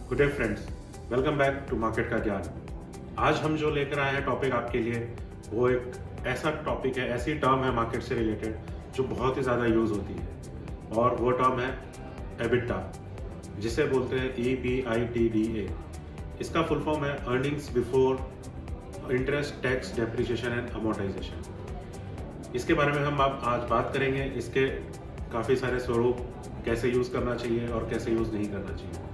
Good day friends, welcome back to market का ज्ञान। आज हम जो लेकर आए हैं टॉपिक आपके लिए, वो एक ऐसा टॉपिक है, ऐसी टर्म है मार्केट से रिलेटेड जो बहुत ही ज़्यादा यूज़ होती है, और वो टर्म है एबिटा, जिसे बोलते हैं EBITDA। इसका फुल फॉर्म है earnings before interest, tax, depreciation and amortisation. इसके बारे में हम आज बात करेंगे। इसके काफ़ी सारे स्वरूप, कैसे यूज़ करना चाहिए और कैसे यूज़ नहीं करना चाहिए।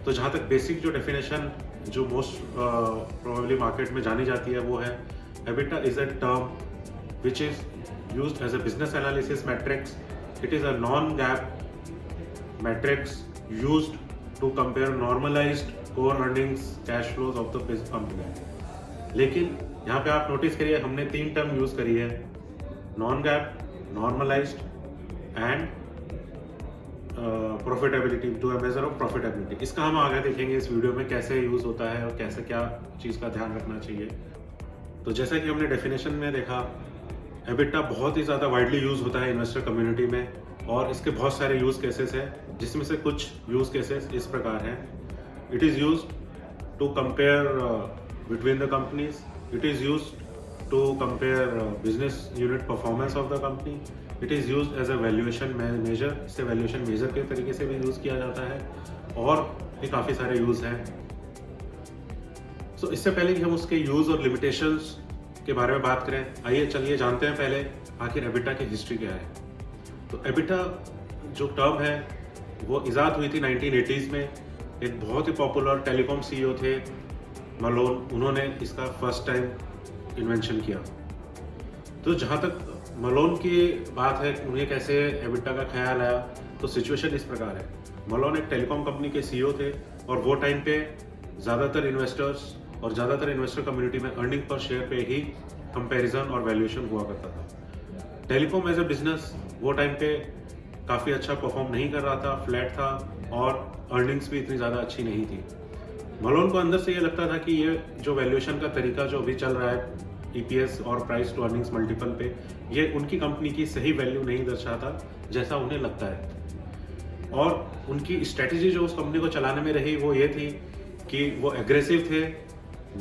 तो जहाँ तक बेसिक जो डेफिनेशन जो मोस्ट प्रोबेबली मार्केट में जानी जाती है वो है EBITDA is a term which is used as a business analysis metrics. It is a non GAAP metrics used to compare normalised core earnings, cash flows of the company. लेकिन यहाँ पे आप नोटिस करिए, हमने 3 टर्म यूज करी है: non GAAP, normalised and profitability, to a measure of profitability. इसका हम आगे देखेंगे इस वीडियो में कैसे यूज होता है और कैसे क्या चीज़ का ध्यान रखना चाहिए। तो जैसा कि हमने डेफिनेशन में देखा, एबिटा बहुत ही ज़्यादा वाइडली यूज होता है इन्वेस्टर कम्युनिटी में, और इसके बहुत सारे यूज केसेस हैं, जिसमें से कुछ यूज केसेस इस प्रकार हैं। It is use to compare between the companies, it is use to compare business unit performance of the company, it is used as a valuation measure। इसे valuation measure के तरीके से भी यूज किया जाता है, और भी काफ़ी सारे यूज हैं। इससे पहले कि हम उसके यूज और लिमिटेशंस के बारे में बात करें, आइए चलिए जानते हैं पहले आखिर एबिटा की हिस्ट्री क्या है। तो एबिटा जो टर्म है वो इजाद हुई थी 1980s में। एक बहुत ही पॉपुलर टेलीकॉम CEO थे मलोन, उन्होंने इसका फर्स्ट टाइम इन्वेंशन किया। तो जहाँ तक मलोन की बात है, उन्हें कैसे एबिटा का ख्याल आया, तो सिचुएशन इस प्रकार है। मलोन एक टेलीकॉम कंपनी के CEO थे, और वो टाइम पे ज़्यादातर इन्वेस्टर्स और ज़्यादातर इन्वेस्टर कम्युनिटी में अर्निंग पर शेयर पे ही कंपैरिजन और वैल्यूएशन हुआ करता था। टेलीकॉम एज ए बिजनेस वो टाइम पे काफ़ी अच्छा परफॉर्म नहीं कर रहा था, फ्लैट था, और अर्निंग्स भी इतनी ज़्यादा अच्छी नहीं थी। मलोन को अंदर से ये लगता था कि ये जो वैल्यूएशन का तरीका जो अभी चल रहा है EPS और प्राइस टू अर्निंग्स मल्टीपल पे, ये उनकी कंपनी की सही वैल्यू नहीं दर्शाता जैसा उन्हें लगता है। और उनकी स्ट्रेटेजी जो उस कंपनी को चलाने में रही वो ये थी कि वो एग्रेसिव थे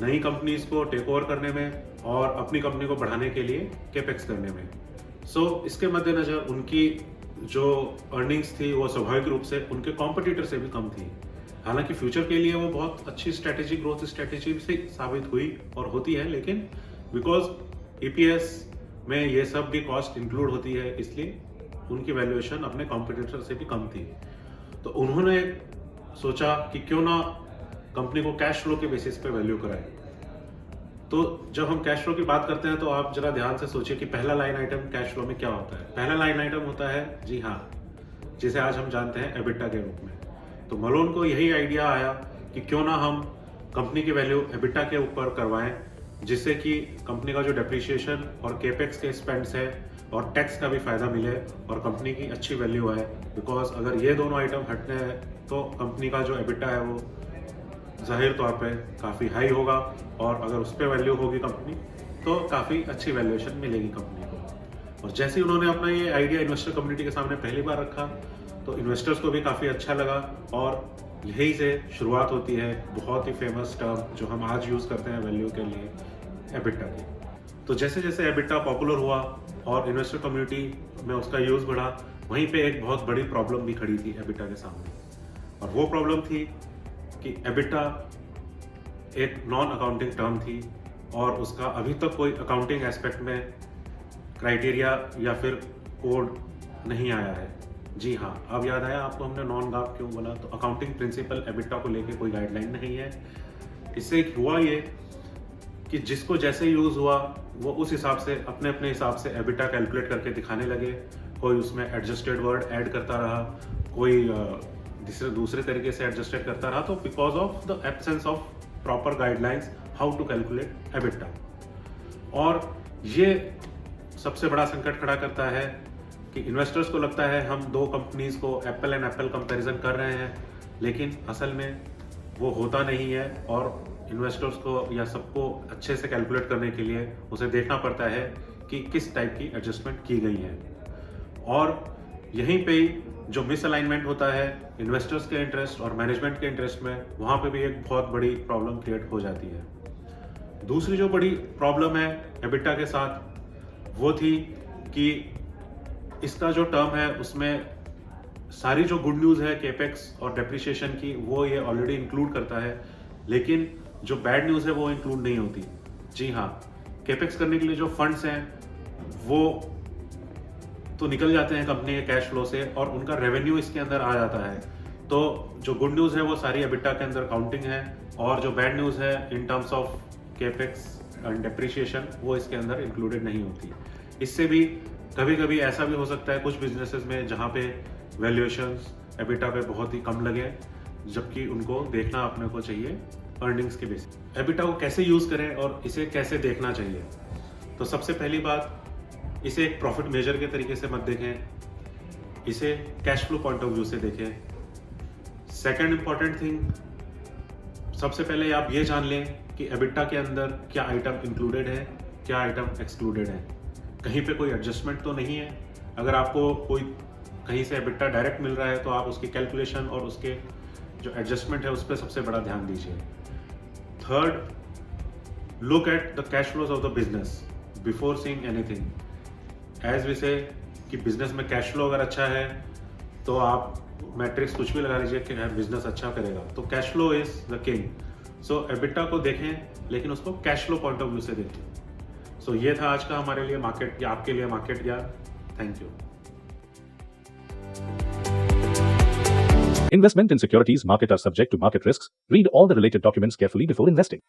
नई कंपनीज को टेक ओवर करने में और अपनी कंपनी को बढ़ाने के लिए कैपेक्स करने में। इसके मद्देनजर उनकी जो अर्निंग्स थी वो स्वाभाविक रूप से उनके कॉम्पिटिटर से भी कम थी। हालांकि फ्यूचर के लिए वो बहुत अच्छी स्ट्रेटेजी, ग्रोथ स्ट्रेटेजी से साबित हुई और होती है, लेकिन बिकॉज EPS में ये सब भी कॉस्ट इंक्लूड होती है, इसलिए उनकी वैल्यूएशन अपने कॉम्पिटिटर से भी कम थी। तो उन्होंने सोचा कि क्यों ना कंपनी को कैश फ्लो के बेसिस पे वैल्यू कराए। तो जब हम कैश फ्लो की बात करते हैं तो आप जरा ध्यान से सोचिए कि पहला लाइन आइटम कैश फ्लो में क्या होता है। पहला लाइन आइटम होता है, जी हाँ, जिसे आज हम जानते हैं एबिटा के रूप में। तो मलोन को यही आइडिया आया कि क्यों ना हम कंपनी की वैल्यू एबिटा के ऊपर करवाएं, जिससे कि कंपनी का जो डेप्रिसिएशन और केपेक्स के स्पेंड्स है और टैक्स का भी फायदा मिले और कंपनी की अच्छी वैल्यू आए। बिकॉज अगर ये दोनों आइटम हटने हैं तो कंपनी का जो एबिटा है वो जाहिर तौर पे काफ़ी हाई होगा, और अगर उस पर वैल्यू होगी कंपनी तो काफ़ी अच्छी वैल्यूएशन मिलेगी कंपनी को। और जैसे ही उन्होंने अपना ये आइडिया इन्वेस्टर कम्युनिटी के सामने पहली बार रखा तो इन्वेस्टर्स को भी काफ़ी अच्छा लगा, और यही से शुरुआत होती है बहुत ही फेमस टर्म जो हम आज यूज़ करते हैं वैल्यू के लिए, एबिटा की। तो जैसे जैसे एबिटा पॉपुलर हुआ और इन्वेस्टर कम्युनिटी में उसका यूज़ बढ़ा, वहीं पे एक बहुत बड़ी प्रॉब्लम भी खड़ी थी एबिटा के सामने, और वो प्रॉब्लम थी कि एबिटा एक नॉन अकाउंटिंग टर्म थी, और उसका अभी तक कोई अकाउंटिंग एस्पेक्ट में क्राइटेरिया या फिर कोड नहीं आया है। जी हाँ, अब याद आया आपको हमने नॉन गैप क्यों बोला। तो अकाउंटिंग प्रिंसिपल एबिटा को लेके कोई गाइडलाइन नहीं है। इससे हुआ ये कि जिसको जैसे यूज़ हुआ वो उस हिसाब से अपने अपने हिसाब से एबिटा कैलकुलेट करके दिखाने लगे। कोई उसमें एडजस्टेड वर्ड ऐड करता रहा, कोई दूसरे तरीके से एडजस्टेड करता रहा। तो because of the absence of proper guidelines how to calculate EBITDA, और ये सबसे बड़ा संकट खड़ा करता है कि इन्वेस्टर्स को लगता है हम दो कंपनीज को एप्पल एंड एप्पल कंपैरिजन कर रहे हैं, लेकिन असल में वो होता नहीं है, और इन्वेस्टर्स को या सबको अच्छे से कैलकुलेट करने के लिए उसे देखना पड़ता है कि किस टाइप की एडजस्टमेंट की गई है। और यहीं पे ही जो मिसअलाइनमेंट होता है इन्वेस्टर्स के इंटरेस्ट और मैनेजमेंट के इंटरेस्ट में, वहाँ पे भी एक बहुत बड़ी प्रॉब्लम क्रिएट हो जाती है। दूसरी जो बड़ी प्रॉब्लम है एबिटा के साथ वो थी कि इसका जो टर्म है उसमें सारी जो गुड न्यूज़ है केपेक्स और डेप्रिसिएशन की वो ये ऑलरेडी इंक्लूड करता है, लेकिन जो बैड न्यूज़ है वो इंक्लूड नहीं होती। जी हाँ, केपेक्स करने के लिए जो फंड्स हैं वो तो निकल जाते हैं कंपनी के कैश फ्लो से और उनका रेवेन्यू इसके अंदर आ जाता है। तो जो गुड न्यूज़ है वो सारी एबिटा के अंदर काउंटिंग है और जो बैड न्यूज़ है in terms of capex and depreciation वो इसके अंदर इंक्लूडेड नहीं होती। इससे भी कभी कभी ऐसा भी हो सकता है कुछ बिजनेसेस में जहाँ पे वैल्यूएशंस एबिटा पे बहुत ही कम लगे, जबकि उनको देखना अपने को चाहिए अर्निंग्स के बेसिस। एबिटा को कैसे यूज़ करें और इसे कैसे देखना चाहिए? तो सबसे पहली बात, इसे एक प्रॉफिट मेजर के तरीके से मत देखें, इसे cash flow point of view से देखें। सेकंड इंपॉर्टेंट थिंग, सबसे पहले आप ये जान लें कि एबिटा के अंदर क्या आइटम इंक्लूडेड है, क्या आइटम एक्सक्लूडेड है। कहीं पे कोई एडजस्टमेंट तो नहीं है। अगर आपको कोई कहीं से एबिटा डायरेक्ट मिल रहा है तो आप उसकी कैलकुलेशन और उसके जो एडजस्टमेंट है उस पर सबसे बड़ा ध्यान दीजिए। Third, look at the cash flows of the business before seeing anything. As we say कि बिजनेस में कैश फ्लो अगर अच्छा है तो आप मैट्रिक्स कुछ भी लगा लीजिए कि बिजनेस अच्छा करेगा, तो cash flow is the king. So EBITDA को देखें लेकिन उसको cash flow point of view से देखें। सो ये था आज का हमारे लिए मार्केट या आपके लिए मार्केट ज्ञान। Thank you. Investment in securities market are subject to market risks. Read all the related documents carefully before investing.